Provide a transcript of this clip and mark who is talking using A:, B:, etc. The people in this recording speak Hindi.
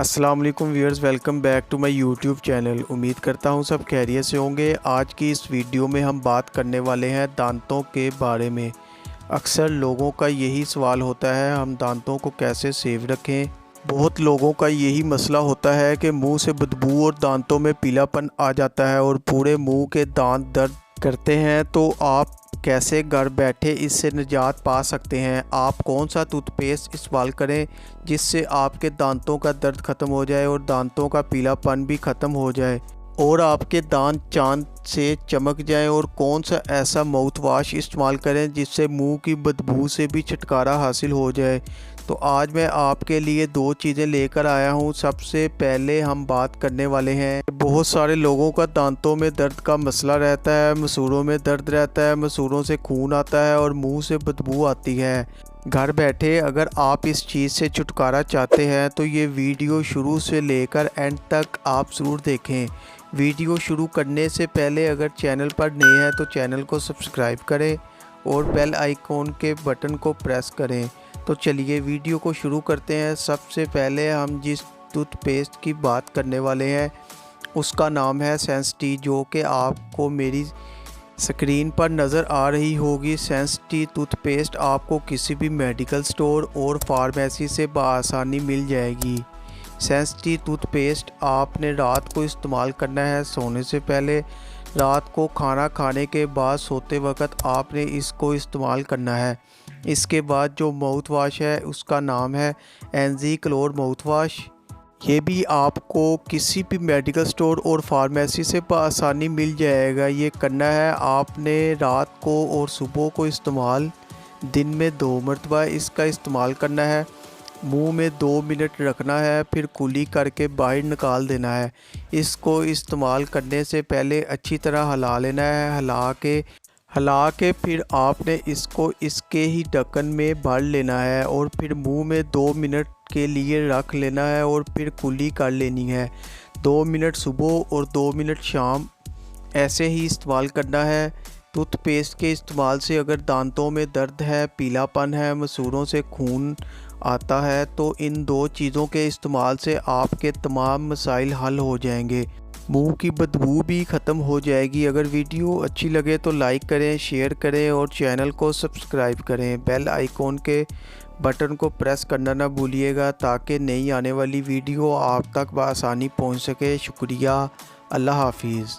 A: अस्सलाम वालेकुम viewers, welcome back to my YouTube channel. उम्मीद करता हूँ सब खैरियत से होंगे। आज की इस वीडियो में हम बात करने वाले हैं दांतों के बारे में। अक्सर लोगों का यही सवाल होता है, हम दांतों को कैसे सेफ रखें। बहुत लोगों का यही मसला होता है कि मुंह से बदबू और दांतों में पीलापन आ जाता है और पूरे मुंह के दांत दर्द करते हैं। तो आप कैसे घर बैठे इससे निजात पा सकते हैं। आप कौन सा टूथपेस्ट इस्तेमाल करें जिससे आपके दांतों का दर्द ख़त्म हो जाए और दांतों का पीलापन भी ख़त्म हो जाए और आपके दांत चांद से चमक जाए। और कौन सा ऐसा माउथ वाश इस्तेमाल करें जिससे मुंह की बदबू से भी छुटकारा हासिल हो जाए। तो आज मैं आपके लिए दो चीज़ें लेकर आया हूँ। सबसे पहले हम बात करने वाले हैं, बहुत सारे लोगों का दांतों में दर्द का मसला रहता है, मसूड़ों में दर्द रहता है, मसूड़ों से खून आता है और मुंह से बदबू आती है। घर बैठे अगर आप इस चीज़ से छुटकारा चाहते हैं तो ये वीडियो शुरू से लेकर एंड तक आप ज़रूर देखें। वीडियो शुरू करने से पहले अगर चैनल पर नए हैं तो चैनल को सब्सक्राइब करें और बेल आइकॉन के बटन को प्रेस करें। तो चलिए वीडियो को शुरू करते हैं। सबसे पहले हम जिस टूथपेस्ट की बात करने वाले हैं उसका नाम है सेंसिटी, जो कि आपको मेरी स्क्रीन पर नज़र आ रही होगी। सेंसिटी टूथपेस्ट आपको किसी भी मेडिकल स्टोर और फार्मेसी से बआसानी मिल जाएगी। सेंसिटी टूथपेस्ट आपने रात को इस्तेमाल करना है सोने से पहले। रात को खाना खाने के बाद सोते वक्त आपने इसको इस्तेमाल करना है। इसके बाद जो माउथ वाश है उसका नाम है एनजी क्लोर माउथ वाश। ये भी आपको किसी भी मेडिकल स्टोर और फार्मेसी से बआसानी मिल जाएगा। ये करना है आपने रात को और सुबह को इस्तेमाल, दिन में 2 मरतबा इसका इस्तेमाल करना है। मुंह में 2 मिनट रखना है, फिर कुली करके बाहर निकाल देना है। इसको इस्तेमाल करने से पहले अच्छी तरह हिला लेना है। हिला के फिर आपने इसको इसके ही ढक्कन में भर लेना है और फिर मुंह में 2 मिनट के लिए रख लेना है और फिर कुली कर लेनी है। 2 मिनट सुबह और 2 मिनट शाम ऐसे ही इस्तेमाल करना है। टूथपेस्ट के इस्तेमाल से अगर दांतों में दर्द है, पीलापन है, मसूड़ों से खून आता है तो इन दो चीज़ों के इस्तेमाल से आपके तमाम मसाइल हल हो जाएंगे। मुंह की बदबू भी ख़त्म हो जाएगी। अगर वीडियो अच्छी लगे तो लाइक करें, शेयर करें और चैनल को सब्सक्राइब करें। बेल आइकॉन के बटन को प्रेस करना ना भूलिएगा ताकि नई आने वाली वीडियो आप तक बआसानी पहुंच सके। शुक्रिया। अल्लाह हाफिज़।